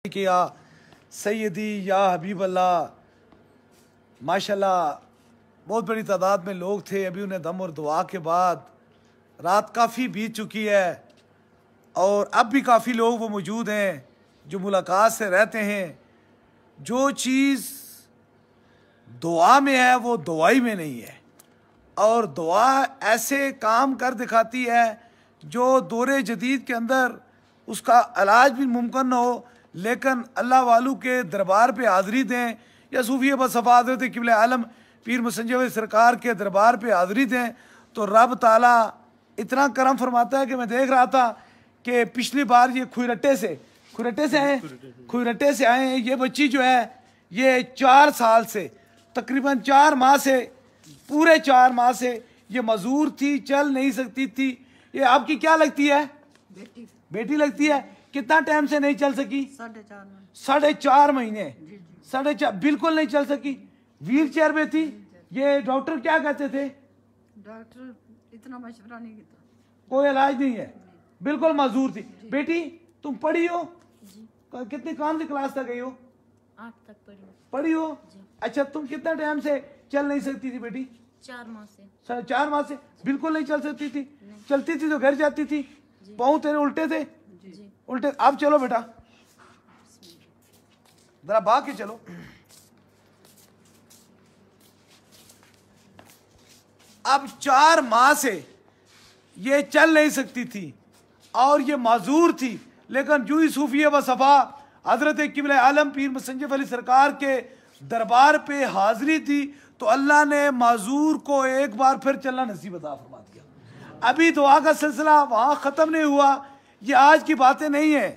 कि या सैयदी या हबीब अल्लाह, माशाल्लाह बहुत बड़ी तादाद में लोग थे। अभी उन्हें दम और दुआ के बाद रात काफ़ी बीत चुकी है और अब भी काफ़ी लोग वो मौजूद हैं जो मुलाकात से रहते हैं। जो चीज़ दुआ में है वो दुआई में नहीं है, और दुआ ऐसे काम कर दिखाती है जो दौरे जदीद के अंदर उसका इलाज भी मुमकिन न हो, लेकिन अल्लाह वालू के दरबार पे हाज़री दें या सूफी बसफ़ा हज़रत क़िबला आलम पीर मुसंजद सरकार के दरबार पे हाज़री दें तो रब ताला इतना करम फरमाता है कि मैं देख रहा था कि पिछली बार ये खुरट्टे से आए हैं। ये बच्ची जो है ये 4 साल से तकरीबन 4 माह से पूरे 4 माह से ये मजूर थी, चल नहीं सकती थी। ये आपकी क्या लगती है? बेटी लगती है। कितना टाइम से नहीं चल सकी? 4.5 महीने। 4.5 बिल्कुल नहीं चल सकी, व्हील चेयर में थी। ये डॉक्टर क्या कहते थे? डॉक्टर इतना मशवरा नहीं किया, कोई इलाज नहीं है, बिल्कुल मजूर थी। बेटी तुम पढ़ी हो? कितनी कौन सी क्लास तक गई हो? 8 तक पढ़ी हो? अच्छा, तुम कितना टाइम से चल नहीं सकती थी बेटी? 4 माह से। 4 माह से बिल्कुल नहीं चल सकती थी। चलती थी तो घर जाती थी, पाँव तेरे उल्टे थे? उल्टे। अब चलो बेटा, जरा भाग के चलो। अब 4 माह से ये चल नहीं सकती थी और ये माजूर थी, लेकिन जो ही सूफी बसफ़ा हज़रत क़िबला आलम पीर मुसंजद अली सरकार के दरबार पे हाज़री थी तो अल्लाह ने माजूर को एक बार फिर चलना नसीब अता फरमा दिया। अभी दुआ का सिलसिला वहाँ ख़त्म नहीं हुआ, ये आज की बातें नहीं है।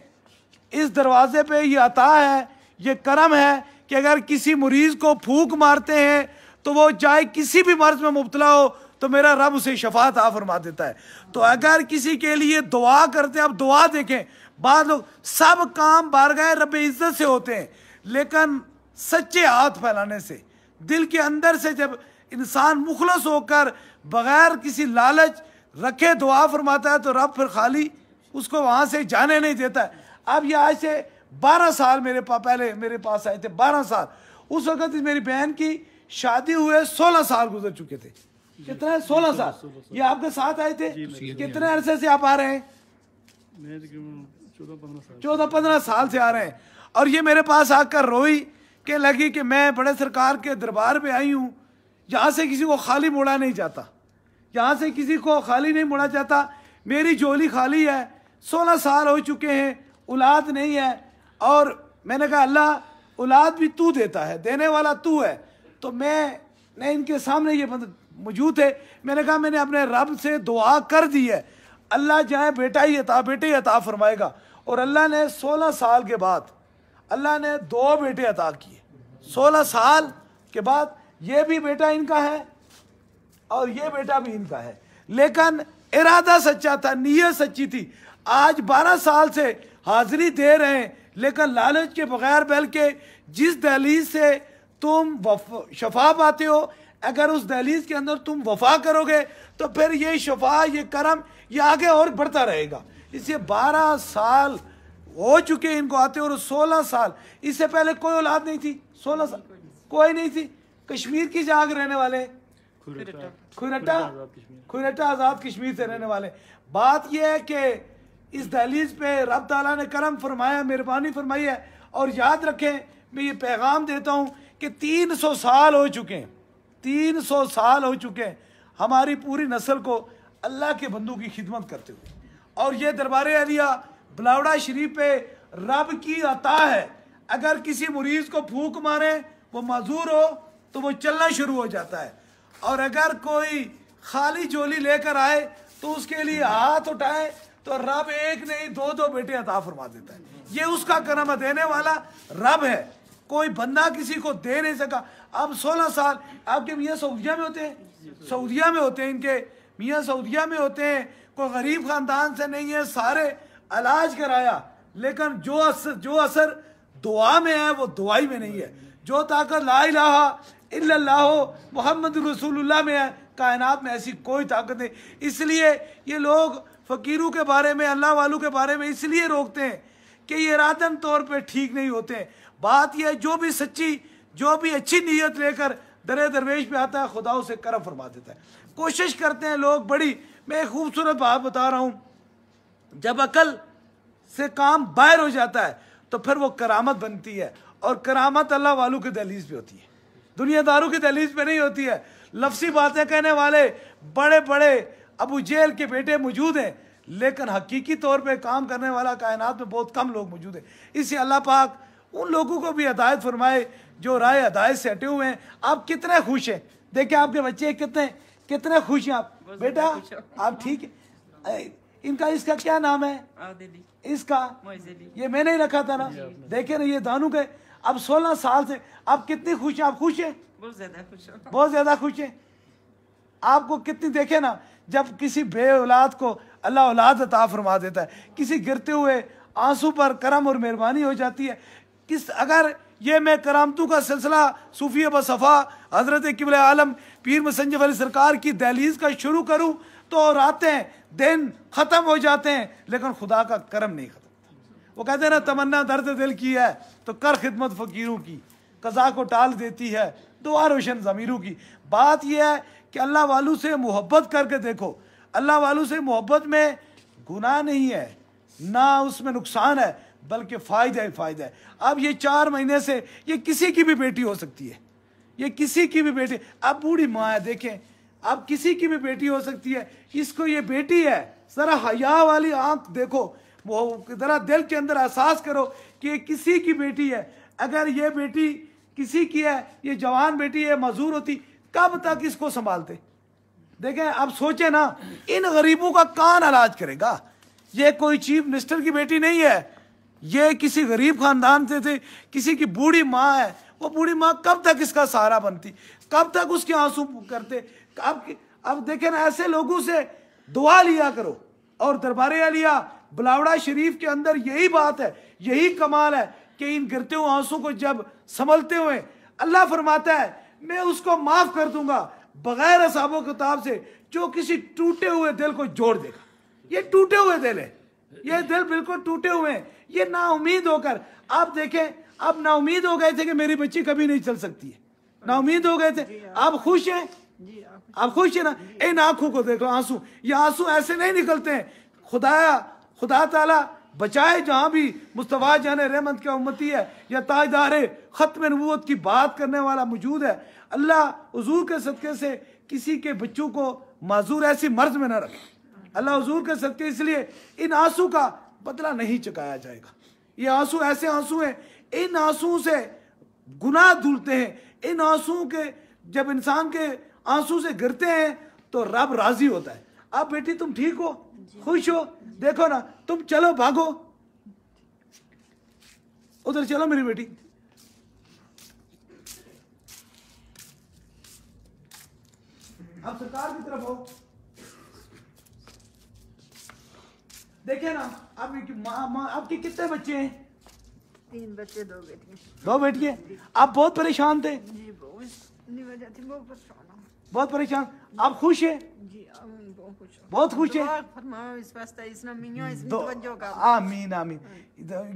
इस दरवाजे पे ये अता है, ये करम है कि अगर किसी मरीज़ को फूंक मारते हैं तो वो चाहे किसी भी मर्ज में मुब्तला हो तो मेरा रब उसे शफात आ फरमा देता है। तो अगर किसी के लिए दुआ करते हैं, अब दुआ देखें, बाद लोग सब काम बारगाह रब इज़्ज़त से होते हैं, लेकिन सच्चे हाथ फैलाने से, दिल के अंदर से जब इंसान मुखलस होकर बगैर किसी लालच रखे दुआ फरमाता है तो रब फिर खाली उसको वहाँ से जाने नहीं देता है। अब ये आज से 12 साल पहले मेरे पास आए थे, 12 साल। उस वक़्त मेरी बहन की शादी हुए 16 साल गुजर चुके थे। कितना है? 16 साल। ये आपके साथ आए थे? कितने अरसे से आप आ रहे हैं? 14-15 साल से आ रहे हैं। और ये मेरे पास आकर रोई कि लगी कि मैं बड़े सरकार के दरबार पे आई हूँ, यहाँ से किसी को खाली मोड़ा नहीं जाता, यहाँ से किसी को खाली नहीं मोड़ा जाता। मेरी झोली खाली है, 16 साल हो चुके हैं, औलाद नहीं है। और मैंने कहा अल्लाह औलाद भी तू देता है, देने वाला तू है। तो मैं इनके सामने ये मौजूद थे, मैंने कहा मैंने अपने रब से दुआ कर दी है, अल्लाह चाहे बेटे ही अता फरमाएगा। और अल्लाह ने 16 साल के बाद अल्लाह ने 2 बेटे अता किए। 16 साल के बाद ये भी बेटा इनका है और ये बेटा भी इनका है, लेकिन इरादा सच्चा था, नीयत सच्ची थी। आज 12 साल से हाजिरी दे रहे हैं, लेकिन लालच के बगैर, बल्कि जिस दहलीज से तुम शफा पाते हो, अगर उस दहलीज के अंदर तुम वफा करोगे तो फिर ये शफा, ये करम, ये आगे और बढ़ता रहेगा। इसलिए 12 साल हो चुके इनको आते, और 16 साल इससे पहले कोई औलाद नहीं थी। 16 साल कोई नहीं थी। कश्मीर की जाग रहने वाले, खुरट्टा आज़ाद कश्मीर से रहने वाले। बात यह है कि इस दहलीज पे रब ताला ने करम फरमाया, मेहरबानी फरमाई है। और याद रखें, मैं ये पैगाम देता हूँ कि 300 साल हो चुके हैं, 300 साल हो चुके हैं हमारी पूरी नस्ल को अल्लाह के बंदों की खिदमत करते हुए। और ये दरबार अलिया बिलावड़ा शरीफ पे रब की अता है। अगर किसी मरीज को फूंक मारे, वो माजूर हो तो वो चलना शुरू हो जाता है, और अगर कोई खाली झोली लेकर आए तो उसके लिए हाथ उठाए तो रब एक नहीं 2-2 बेटे अता फरमा देता है। ये उसका करम देने वाला रब है, कोई बंदा किसी को दे नहीं सका। अब 16 साल आपके मियाँ सऊदिया में होते हैं, सऊदिया में होते हैं, इनके मियाँ सऊदिया में होते हैं, कोई गरीब खानदान से नहीं है, सारे इलाज कराया, लेकिन जो असर दुआ में है वो दुआई में नहीं है। जो ताकत ला इलाहा इल्लल्लाह मुहम्मद रसूलुल्लाह में है, कायनात में ऐसी कोई ताकत नहीं। इसलिए ये लोग फ़कीरों के बारे में, अल्लाह वालों के बारे में इसलिए रोकते हैं कि ये इरादन तौर पे ठीक नहीं होते। बात यह है जो भी सच्ची, जो भी अच्छी नीयत लेकर दरे दरवेश पे आता है, खुदा उसे करम फरमा देता है। कोशिश करते हैं लोग बड़ी, मैं एक खूबसूरत बात बता रहा हूँ, जब अकल से काम बाहर हो जाता है तो फिर वो करामत बनती है, और करामत अल्लाह वालों की दहलीज पे होती है, दुनियादारों की दहलीज पे नहीं होती है। लफ्सी बातें कहने वाले बड़े बड़े अबू जेल के बेटे मौजूद हैं, लेकिन हकीकी तौर पे काम करने वाला कायनात में बहुत कम लोग मौजूद हैं। इससे अल्लाह पाक उन लोगों को भी हिदायत फरमाए जो राय हिदायत से हटे हुए हैं। आप कितने खुश हैं, देखिए आपके बच्चे कितने कितने खुश हैं आप। बेटा आप ठीक है, इनका इसका क्या नाम है? इसका ये मैंने ही रखा था ना, देखे ना ये दानू के। अब 16 साल से आप कितनी खुश हैं? आप खुश हैं? बहुत ज्यादा खुश हैं। आपको कितनी, देखे ना, जब किसी बे औलाद को अल्लाह औलाद अता फरमा देता है, किसी गिरते हुए आंसू पर करम और मेहरबानी हो जाती है। अगर ये मैं करामतों का सिलसिला सूफी बसफ़ा हजरत किबले आलम पीर मुसंजफ अली सरकार की दहलीज का शुरू करूं तो रातें दिन ख़त्म हो जाते हैं, लेकिन खुदा का करम नहीं ख़त्म। वो कहते हैं ना, तमन्ना दर्द दिल की है तो कर खिदमत फ़कीरों की, कज़ा को टाल देती है दुआ रोशन ज़मीरों की। बात यह है कि अल्लाह वालों से मोहब्बत करके देखो, अल्लाह वालों से मोहब्बत में गुनाह नहीं है, ना उसमें नुकसान है, बल्कि फ़ायदा ही फ़ायदा है। अब ये 4 महीने से ये किसी की भी बेटी हो सकती है, ये किसी की भी बेटी, अब बूढ़ी माँ है, देखें, अब किसी की भी बेटी हो सकती है। इसको ये बेटी है, ज़रा हया वाली आंख देखो, वो ज़रा दिल के अंदर एहसास करो कि ये किसी की बेटी है। अगर ये बेटी किसी की है, ये जवान बेटी है, मजूर होती, कब तक इसको संभालते? देखें, अब सोचे ना, इन गरीबों का कौन इलाज करेगा? ये कोई चीफ मिनिस्टर की बेटी नहीं है, ये किसी गरीब खानदान से थे, किसी की बूढ़ी माँ है। वो बूढ़ी माँ कब तक इसका सहारा बनती, कब तक उसके आंसू करते? अब देखें ना, ऐसे लोगों से दुआ लिया करो। और दरबार आलिया बिलावड़ा शरीफ के अंदर यही बात है, यही कमाल है कि इन गिरते हुए आंसू को जब संभलते हुए अल्लाह फरमाता है मैं उसको माफ कर दूंगा बगैर हिसाबो किताब से, जो किसी टूटे हुए दिल को जोड़ देगा। ये टूटे हुए दिल है, ये दिल बिल्कुल टूटे हुए हैं, ये नाउमीद होकर, आप देखें, आप नाउमीद हो गए थे कि मेरी बच्ची कभी नहीं चल सकती है, नाउमीद हो गए थे। आप खुश हैं? आप खुश है ना? इन आंखों को देख लो, आंसू, ये आंसू ऐसे नहीं निकलते हैं। खुदा ताला बचाए, जहां भी मुस्तफा जाने रहमत का उम्मती है या ताजदार खत्म नबूवत की बात करने वाला मौजूद है, अल्लाह हुजूर के सदके से किसी के बच्चों को माजूर ऐसी मर्ज में न रखे। अल्लाह हुजूर के सदके, इसलिए इन आंसू का बदला नहीं चुकाया जाएगा। ये आंसू ऐसे आंसू हैं, इन आंसुओं से गुनाह धुलते हैं। इन आंसुओं के, जब इंसान के आंसू से गिरते हैं तो रब राजी होता है। अब बेटी तुम ठीक हो, खुश हो? देखो ना, तुम चलो, भागो उधर, चलो मेरी बेटी। अब सरकार की तरफ हो, देखिए ना, आपके कितने बच्चे हैं? 3 बच्चे 2 बेटियां। 2 बेटियां। आप बहुत परेशान थे? जी बहुत परेशान। बहुत परेशान। आप खुश हैं? जी बहुत खुश हूं। बहुत खुश हैं? आमीन आमीन।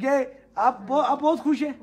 ये आप बहुत खुश हैं?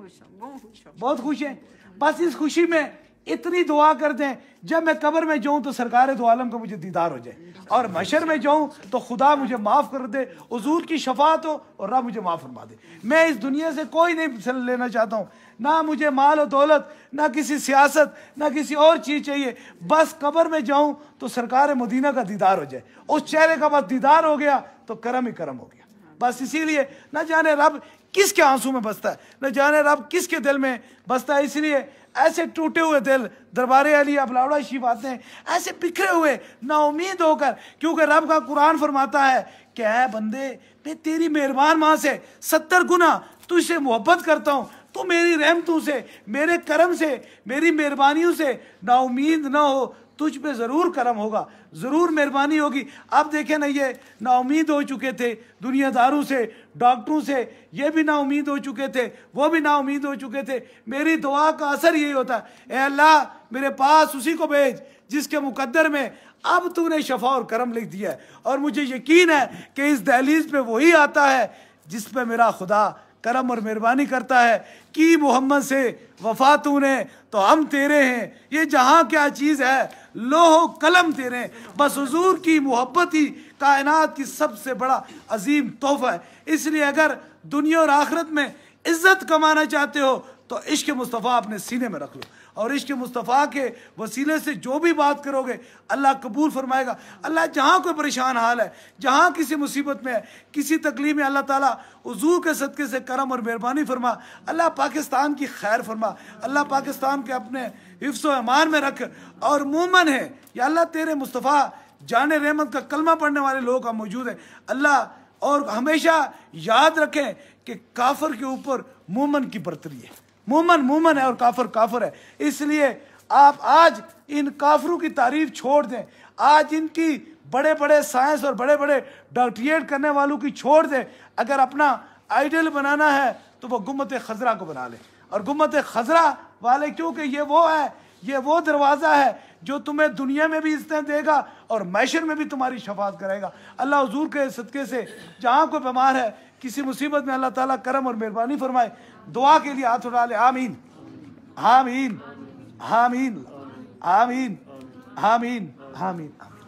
बहुत खुश हैं। बस इस खुशी में इतनी दुआ कर दें, जब मैं कब्र में जाऊं तो सरकार दो आलम का मुझे दीदार हो जाए, और मशर में जाऊं तो खुदा मुझे माफ कर दे, हुजूर की शफात हो और रब मुझे माफ फरमा दे। मैं इस दुनिया से कोई नहीं लेना चाहता हूं, ना मुझे माल और दौलत, ना किसी सियासत, ना किसी और चीज चाहिए। बस कब्र में जाऊं तो सरकार मदीना का दीदार हो जाए। उस चेहरे का बस दीदार हो गया तो करम ही करम हो गया। बस इसीलिए न जाने रब किसके आंसू में बसता है, न जाने रब किसके दिल में बसता है। इसलिए ऐसे टूटे हुए दिल दरबार आलिया बिलावड़ा शरीफ आते हैं, ऐसे बिखरे हुए नाउमीद होकर, क्योंकि रब का कुरान फरमाता है कि ऐ बंदे, मैं तेरी मेहरबान माँ से 70 गुना तुझसे मोहब्बत करता हूँ, तू मेरी रहमतों से, मेरे करम से, मेरी मेहरबानियों से नाउमीद ना हो, तुझ पे ज़रूर करम होगा, ज़रूर मेहरबानी होगी। अब देखें ना, ये नाउमीद हो चुके थे दुनियादारों से, डॉक्टरों से, ये भी नाउमीद हो चुके थे, वो भी नाउमीद हो चुके थे। मेरी दुआ का असर यही होता है, ए अल्लाह मेरे पास उसी को भेज जिसके मुकद्दर में अब तूने शफा और करम लिख दिया है, और मुझे यकीन है कि इस दहलीज पे वही आता है जिस पे मेरा खुदा करम और मेहरबानी करता है कि मोहम्मद से वफा तूने तो हम तेरे हैं, ये जहां क्या चीज़ है लोहो कलम तेरे हैं। बस हुजूर की मोहब्बत ही कायनात की सबसे बड़ा अजीम तोहफा है। इसलिए अगर दुनिया और आखिरत में इज्जत कमाना चाहते हो तो इश्क मुस्तफ़ा अपने सीने में रख लो, और इश्क मुस्तफ़ा के वसीले से जो भी बात करोगे अल्लाह कबूल फरमाएगा। अल्लाह जहाँ कोई परेशान हाल है, जहाँ किसी मुसीबत में है, किसी तकलीफ में, अल्लाह ताला हुजूर के सदक़े से करम और मेहरबानी फरमा। अल्लाह पाकिस्तान की खैर फरमा, अल्लाह पाकिस्तान के अपने हिफ्ज़ व अमान में रख। और मोमन है या अल्लाह तेरे मुस्तफ़ा जाने रहमत का कलमा पढ़ने वाले लोग का मौजूद है अल्लाह, और हमेशा याद रखें कि काफर के ऊपर मोमन की बरतरी है। मोमन मोमन है और काफर काफर है। इसलिए आप आज इन काफरों की तारीफ छोड़ दें, आज इनकी बड़े बड़े साइंस और बड़े बड़े डॉक्टरेट करने वालों की छोड़ दें। अगर अपना आइडल बनाना है तो वो गुम्मत खजरा को बना ले, और गुम्मत खजरा वाले क्योंकि ये वो है, ये वो दरवाज़ा है जो तुम्हें दुनिया में भी इज्जत देगा और मैशर में भी तुम्हारी शफात करेगा। अल्लाह हुजूर के सदक़े से जहाँ कोई बीमार है, किसी मुसीबत में, अल्लाह ताला करम और मेहरबानी फरमाए। दुआ के लिए हाथ उठा ले, आमीन आमीन आमीन आमीन आमीन आमीन आमीन।